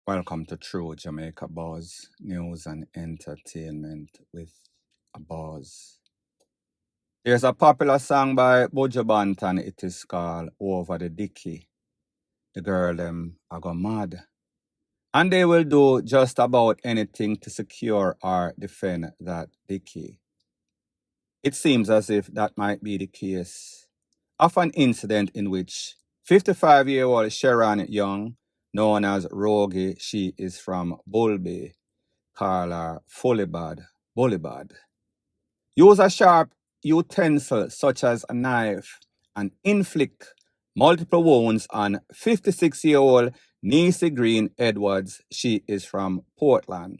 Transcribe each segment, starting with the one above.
Welcome to True Jamaica Buzz, news and entertainment with a buzz. There's a popular song by Buju Banton, it is called Over the Dicky. The girl them are go mad. And they will do just about anything to secure or defend that Dicky. It seems as if that might be the case of an incident in which 55-year-old Sharon Young, known as Rogie, she is from Bulby, call her Bullybad, use a sharp utensil such as a knife and inflict multiple wounds on 56-year-old Niecy Green Edwards. She is from Portland.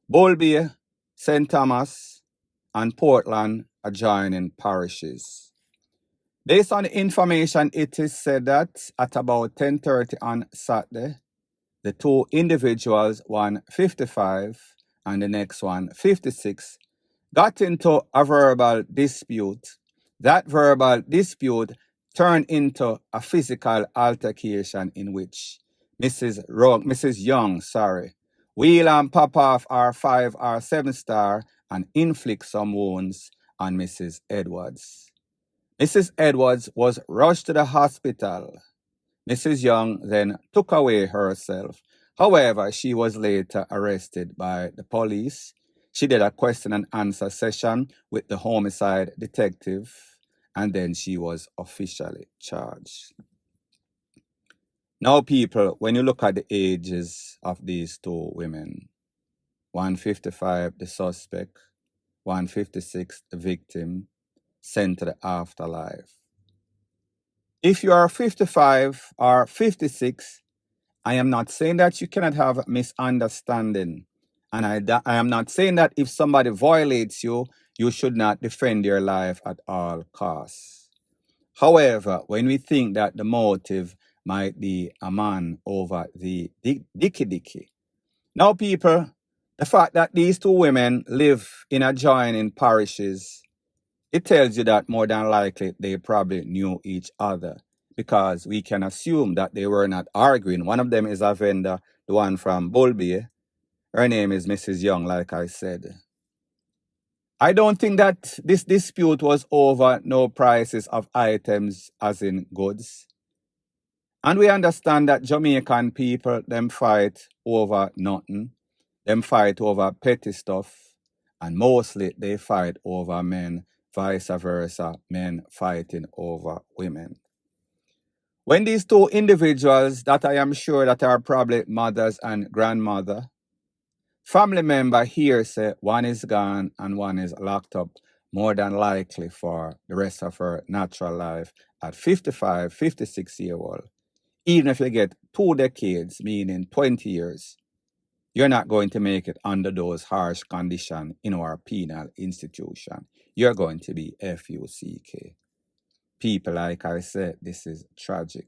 Bulby, St. Thomas, and Portland adjoining parishes. Based on the information, it is said that at about 10:30 on Saturday, the two individuals, one 55 and the next one 56, got into a verbal dispute. That verbal dispute turned into a physical altercation in which Mrs. Young, wheel and pop off our 5 or 7 star and inflict some wounds on Mrs. Edwards. Mrs. Edwards was rushed to the hospital. Mrs. Young then took away herself. However, she was later arrested by the police. She did a question and answer session with the homicide detective, and then she was officially charged. Now, people, when you look at the ages of these two women, 155, the suspect, 156, the victim, sent to the afterlife. If you are 55 or 56, I am not saying that you cannot have misunderstanding. And I am not saying that if somebody violates you, you should not defend your life at all costs. However, when we think that the motive might be a man over the dicky. Now, people, the fact that these two women live in adjoining parishes, it tells you that more than likely they probably knew each other, because we can assume that they were not arguing. One of them is a vendor, the one from Bulby. Her name is Mrs. Young, like I said. I don't think that this dispute was over no prices of items as in goods. And we understand that Jamaican people, them fight over nothing. Them fight over petty stuff. And mostly they fight over men, vice versa, men fighting over women. When these two individuals that I am sure that are probably mothers and grandmother, family member here say one is gone and one is locked up, more than likely for the rest of her natural life at 55, 56-year-old. Even if you get 2 decades, meaning 20 years, you're not going to make it under those harsh conditions in our penal institution. You're going to be FUCK. People, like I said, this is tragic.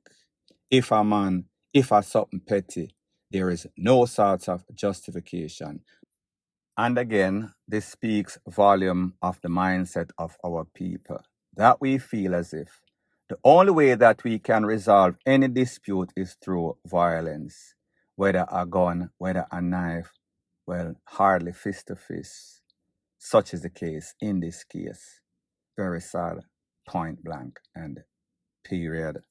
If a something petty, there is no sort of justification. And again, this speaks volume of the mindset of our people, that we feel as if the only way that we can resolve any dispute is through violence, whether a gun, whether a knife, well, hardly fist to fist. Such is the case in this case. Very sad, point blank, and period.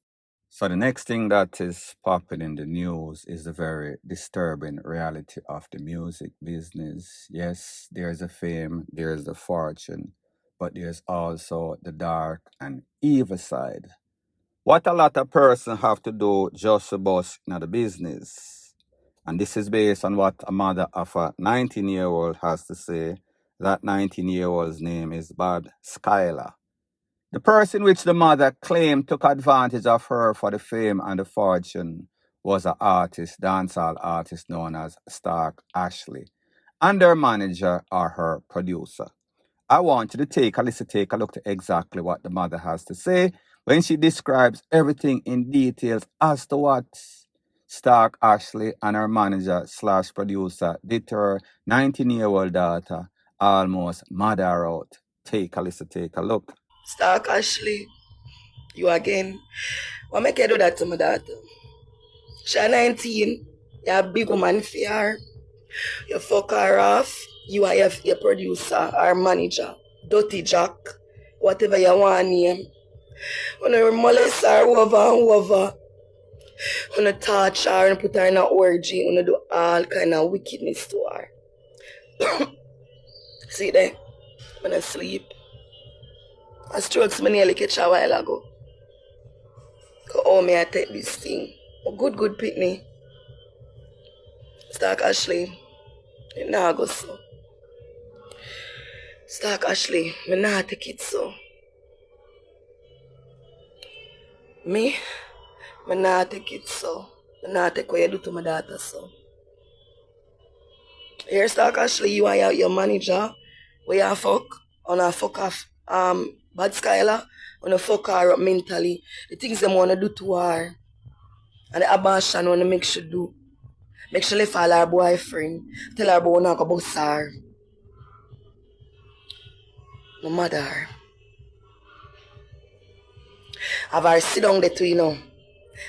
So the next thing that is popping in the news is the very disturbing reality of the music business. Yes, there's the fame, there's the fortune, but there's also the dark and evil side. What a lot of persons have to do just to bust in the business. And this is based on what a mother of a 19-year-old has to say. That 19-year-old's name is Bob Skylar. The person which the mother claimed took advantage of her for the fame and the fortune was an artist, dancehall artist known as Stark Ashley, and her manager or her producer. I want you to take a look at exactly what the mother has to say when she describes everything in details as to what Stark Ashley and her manager / producer did to her 19-year-old daughter, almost murder her out. Take a look. Stark Ashley, you again. Why make you do that to my daughter? She's 19. You're a big woman for her. You fuck her off. You are your producer or manager. Dirty Jack. Whatever you want name. When you molest her over and over. When you touch her and put her in an orgy. When you do all kind of wickedness to her. See there? When I sleep. I strokes me nearly catch a while ago. Oh, may I take this thing? Oh, good pitney. Stark Ashley. It nah go so. Stark Ashley. Me nah take it so. Me nah take it so. Me nah take what you do to my daughter so. Here, Stark Ashley, you and your manager, where you fuck, on a fuck off, bad Skylar, on a fuck her up mentally. The things them wanna do to her, and the abortion wanna make she do. Make she leave all her boyfriend, tell her about not go bust her. No matter her. Have her sit down there too, you know.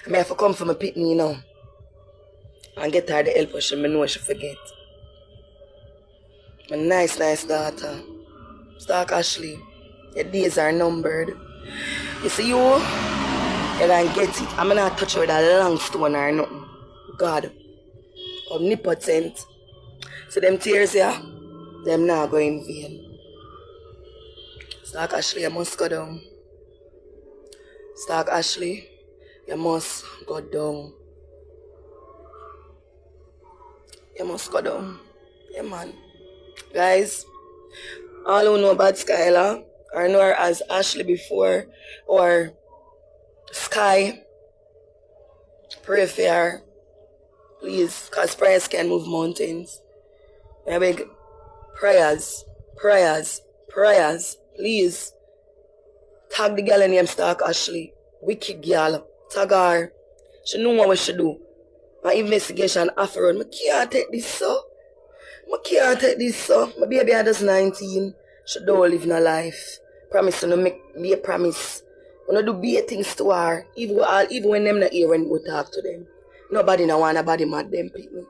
I may have to come for my pitney, you know. And get her the help she me know she forget. My nice daughter. Stark Ashley. Your days are numbered. You see you're gonna get it. I'm not touch her with a long stone or nothing. God. Omnipotent. So them tears here, them not go in vain. Stark Ashley, you must go down. Stark Ashley, you must go down. You must go down. Yeah, man. Guys, all who know about Skylar, or know her as Ashley before, or Sky, pray for her. Please, because prayers can move mountains. I beg, prayers. Please. Tag the girl named Stark Ashley. Wicked girl. Tag her. She know what she do. My investigation after her. I can't take this so. My baby is just 19. She don't live no life. Promise to make me a promise. When I do bad things to her, even when them not here when we talk to them. Nobody no want nobody mad them people.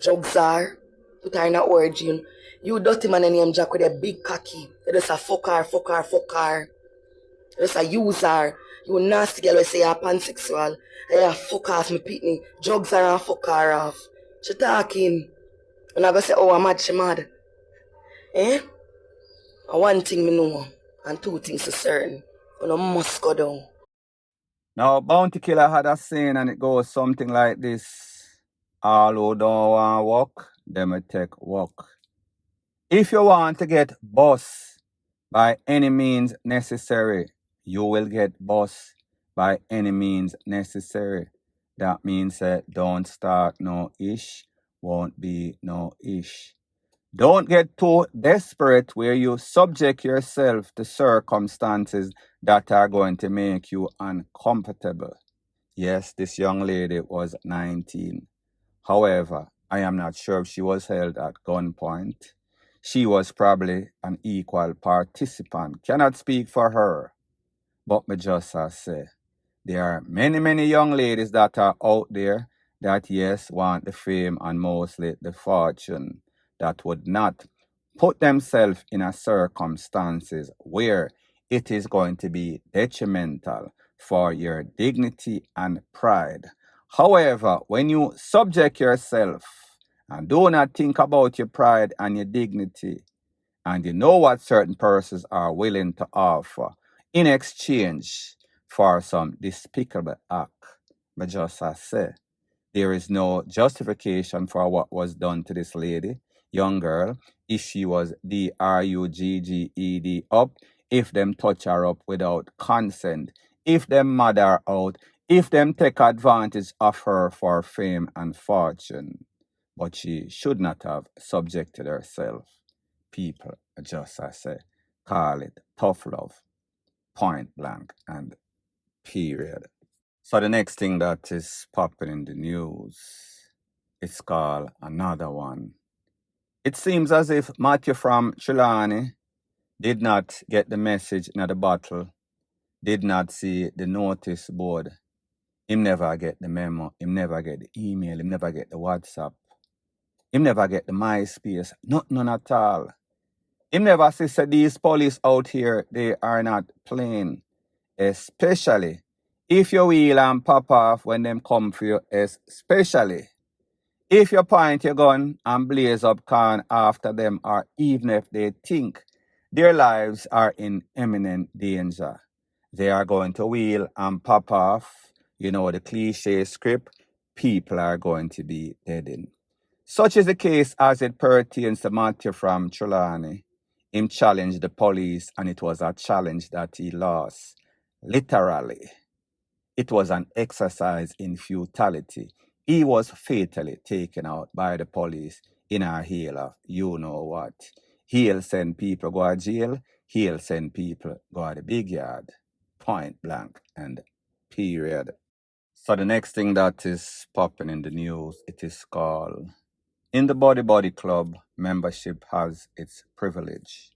Drugs are. Put her in an orgy. You dirty man named Jack with a big cocky. You just a fuck her. You just a user. You nasty girl who say you're pansexual. And you fuck off me pitney. Drugs are and fuck her off. She talking. And I go say, oh, I'm mad, she mad. Eh? And one thing me know, and two things for certain. You must go down. Now, Bounty Killer had a saying, and it goes something like this: all who don't want walk, them will take walk. If you want to get boss by any means necessary, you will get boss by any means necessary. That means that don't start no ish, won't be no ish. Don't get too desperate where you subject yourself to circumstances that are going to make you uncomfortable. Yes, this young lady was 19. However, I am not sure if she was held at gunpoint. She was probably an equal participant. Cannot speak for her, but me just say, there are many young ladies that are out there that, yes, want the fame and mostly the fortune, that would not put themselves in a circumstances where it is going to be detrimental for your dignity and pride. However, when you subject yourself and do not think about your pride and your dignity, and you know what certain persons are willing to offer in exchange for some despicable act, but just as say, there is no justification for what was done to this lady, young girl, if she was drugged up, if them touch her up without consent, if them mad her out, if them take advantage of her for fame and fortune. But she should not have subjected herself. People, just as say, call it tough love, point blank, and period. So the next thing that is popping in the news, it's called another one. It seems as if Matthew from Trelawney did not get the message in the bottle, did not see the notice board Him never get the memo. Him never get the email. Him never get the WhatsApp. Him never get the MySpace. None at all. Him never say these police out here, they are not playing. Especially if you wheel and pop off when them come for you. Especially if you point your gun and blaze up can after them, or even if they think their lives are in imminent danger, they are going to wheel and pop off. You know the cliche script, people are going to be dead. Such is the case as it pertains to Matthew from Trelawney. Him challenged the police, and it was a challenge that he lost. Literally, it was an exercise in futility. He was fatally taken out by the police in a hail of you know what. He'll send people go to jail. He'll send people go to the big yard. Point blank and period. So the next thing that is popping in the news, it is called, in the Body Club, membership has its privilege.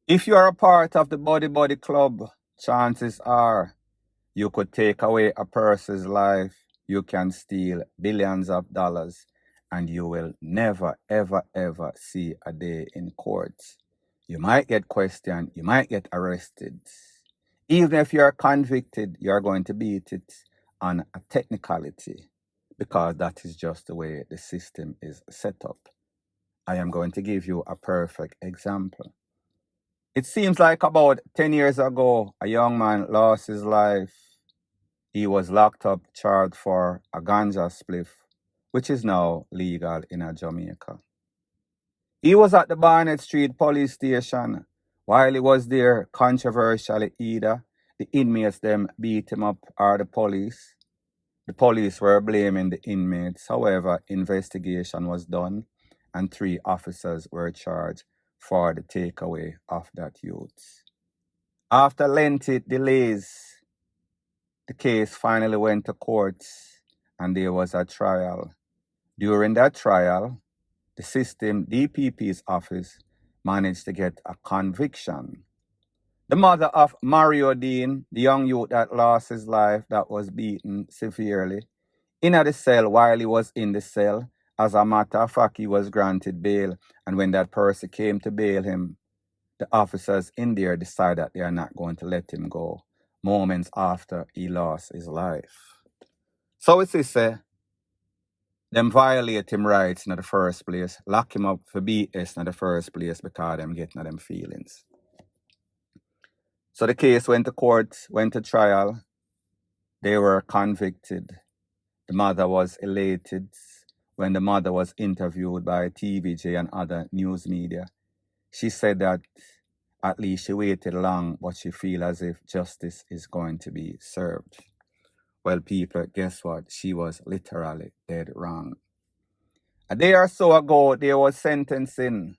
If you are a part of the Body Club, chances are you could take away a person's life, you can steal billions of dollars, and you will never, ever, ever see a day in court. You might get questioned, you might get arrested. Even if you are convicted, you are going to beat it on a technicality, because that is just the way the system is set up. I am going to give you a perfect example. It seems like about 10 years ago, a young man lost his life. He was locked up, charged for a ganja spliff, which is now legal in Jamaica. He was at the Barnett Street police station. While he was there, controversially either the inmates them beat him up or the police. The police were blaming the inmates. However, investigation was done and 3 officers were charged for the takeaway of that youth. After lengthy delays, the case finally went to court and there was a trial. During that trial, the system DPP's office managed to get a conviction. The mother of Mario Dean, the young youth that lost his life, that was beaten severely, in the cell while he was in the cell, as a matter of fact, he was granted bail. And when that person came to bail him, the officers in there decided that they are not going to let him go moments after he lost his life. So it's say, them violate him rights in the first place, lock him up for BS in the first place because them getting them feelings. So the case went to court, went to trial. They were convicted. The mother was elated when the mother was interviewed by TVJ and other news media. She said that at least she waited long, but she feels as if justice is going to be served. Well, people, guess what? She was literally dead wrong. A day or so ago, there was sentencing.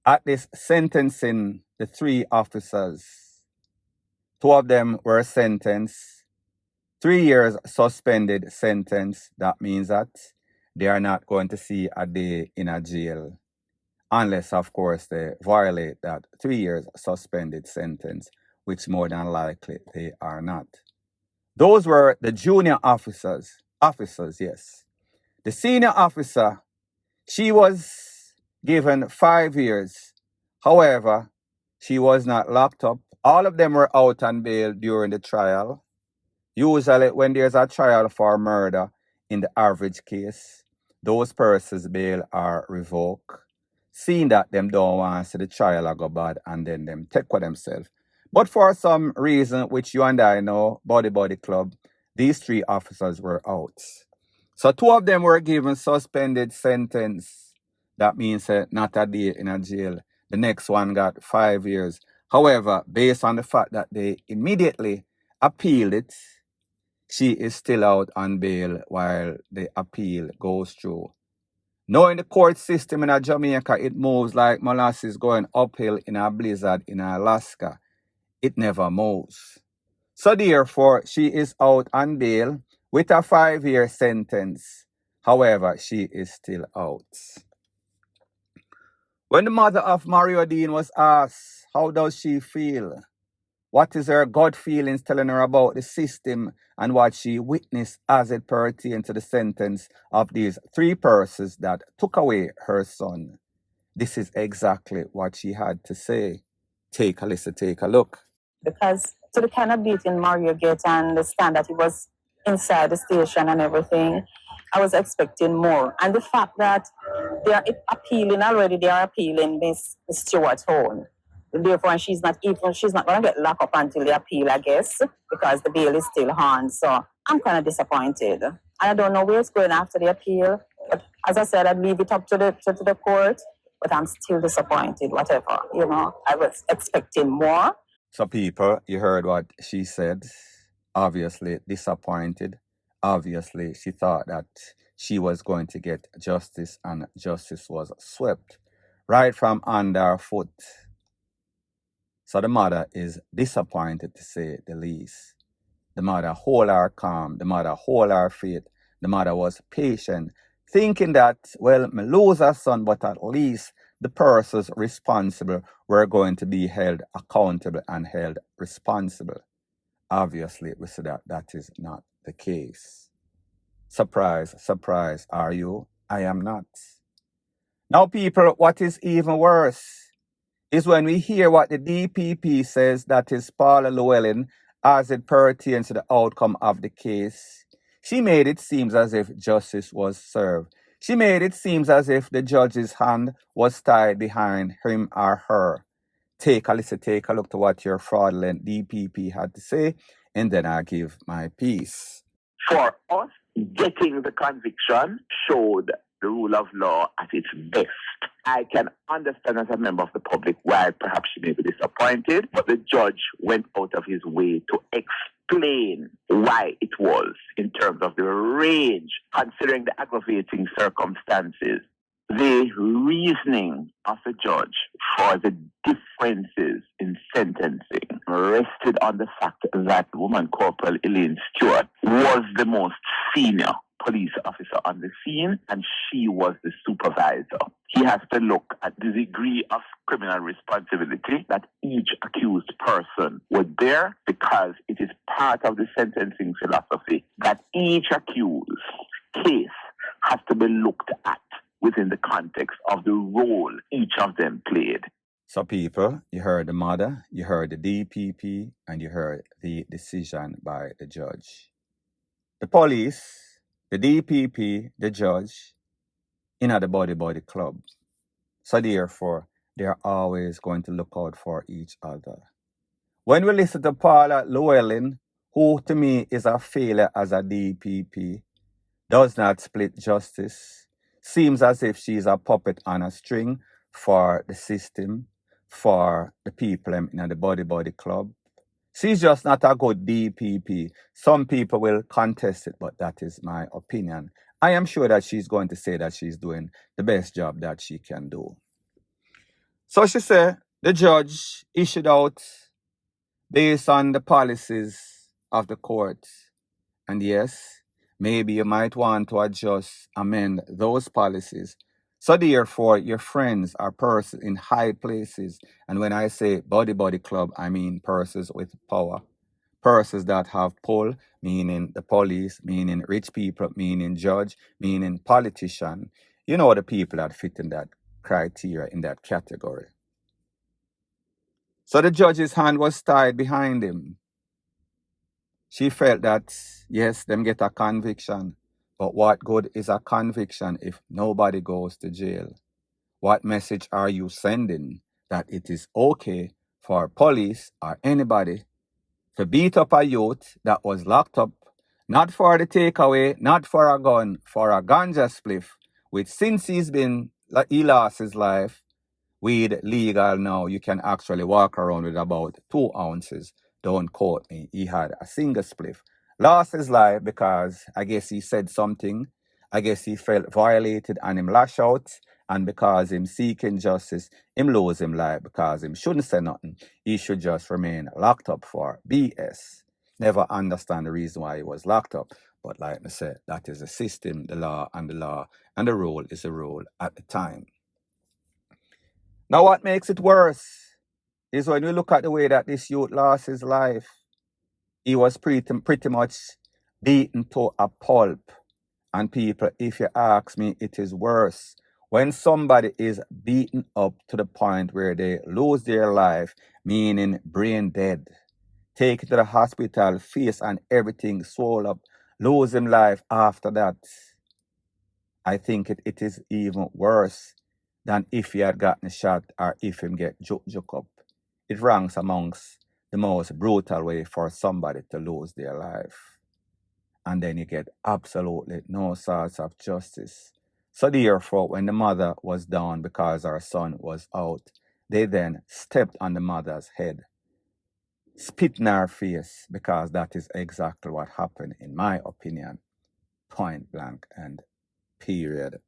At this sentencing, the 3 officers, 2 of them were sentenced 3 years suspended sentence. That means that they are not going to see a day in a jail unless, of course, they violate that 3 years suspended sentence, which more than likely they are not. Those were the junior officers, yes. The senior officer, she was given 5 years. However, she was not locked up. All of them were out on bail during the trial. Usually, when there's a trial for murder, in the average case, those persons' bail are revoked, seeing that them don't want to see the trial go bad and then them take for themselves. But for some reason, which you and I know, Body Club, these 3 officers were out. So 2 of them were given suspended sentence. That means not a day in a jail. The next one got 5 years. However, based on the fact that they immediately appealed it, she is still out on bail while the appeal goes through. Knowing the court system in Jamaica, it moves like molasses going uphill in a blizzard in Alaska. It never moves. So therefore, she is out on bail with a 5-year sentence. However, she is still out. When the mother of Mario Dean was asked, how does she feel? What is her gut feelings telling her about the system and what she witnessed as it pertains to the sentence of these three persons that took away her son? This is exactly what she had to say. Take a listen, take a look. Because to the kind of beating Mario get and understand that he was inside the station and everything, I was expecting more. And the fact that they are appealing already, they are appealing Miss Stewart's home. Therefore, she's not going to get locked up until the appeal, I guess, because the bail is still on. So I'm kind of disappointed. And I don't know where it's going after the appeal. But as I said, I'd leave it up to the court. But I'm still disappointed, whatever. I was expecting more. So, people, you heard what she said. Obviously disappointed. Obviously, she thought that she was going to get justice, and justice was swept right from under her foot. So the mother is disappointed, to say the least. The mother hold her calm. The mother hold her faith. The mother was patient, thinking that, well, me lose her son, but at least the persons responsible were going to be held accountable and held responsible. Obviously, we see that that is not the case. Surprise, surprise, are you? I am not. Now, people, what is even worse is when we hear what the DPP says, that is Paula Llewellyn, as it pertains to the outcome of the case. She made it seem as if justice was served. She made it seem as if the judge's hand was tied behind him or her. Take a listen, take a look to what your fraudulent DPP had to say, and then I give my piece. For us, getting the conviction showed the rule of law at its best. I can understand as a member of the public why perhaps she may be disappointed, but the judge went out of his way to explain why it was in terms of the range, considering the aggravating circumstances. The reasoning of the judge for the differences in sentencing rested on the fact that woman Corporal Elaine Stewart was the most senior police officer on the scene, and she was the supervisor. He has to look at the degree of criminal responsibility that each accused person would bear, because it is part of the sentencing philosophy that each accused case has to be looked at within the context of the role each of them played. So, people, you heard the mother, you heard the DPP, and you heard the decision by the judge. The police, the DPP, the judge, in the body club. So therefore, they are always going to look out for each other. When we listen to Paula Llewellyn, who to me is a failure as a DPP, does not split justice, seems as if she's a puppet on a string for the system, for the people in the body club. She's just not a good DPP. Some people will contest it, but that is my opinion. I am sure that she's going to say that she's doing the best job that she can do. So she said the judge issued out based on the policies of the court. And yes, maybe you might want to amend those policies. So therefore, your friends are persons in high places. And when I say body club, I mean persons with power. Persons that have pull, meaning the police, meaning rich people, meaning judge, meaning politician. You know the people that fit in that criteria, in that category. So the judge's hand was tied behind him. She felt that, yes, them get a conviction. But what good is a conviction if nobody goes to jail? What message are you sending that it is okay for police or anybody to beat up a youth that was locked up, not for the takeaway, not for a gun, for a ganja spliff, which since he lost his life, weed legal now, you can actually walk around with about 2 ounces. Don't quote me. He had a single spliff. Lost his life because I guess he said something. I guess he felt violated and him lash out. And because him seeking justice, him lose him life because him shouldn't say nothing. He should just remain locked up for BS. Never understand the reason why he was locked up. But like I said, that is the system, the law, and the rule is the rule at the time. Now what makes it worse is when we look at the way that this youth lost his life. He was pretty much beaten to a pulp. And people, if you ask me, it is worse. When somebody is beaten up to the point where they lose their life, meaning brain dead, take it to the hospital, face and everything swole up, lose him life after that, I think it is even worse than if he had gotten shot or if him get juke up. It ranks amongst the most brutal way for somebody to lose their life. And then you get absolutely no sorts of justice. So therefore, when the mother was down because her son was out, they then stepped on the mother's head, spit in her face, because that is exactly what happened, in my opinion, point blank and period.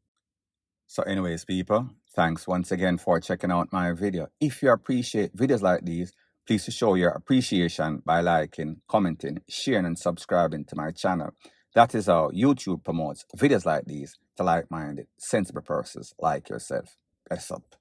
So anyways, people, thanks once again for checking out my video. If you appreciate videos like these, please show your appreciation by liking, commenting, sharing, and subscribing to my channel. That is how YouTube promotes videos like these to like-minded, sensible persons like yourself. Bless up.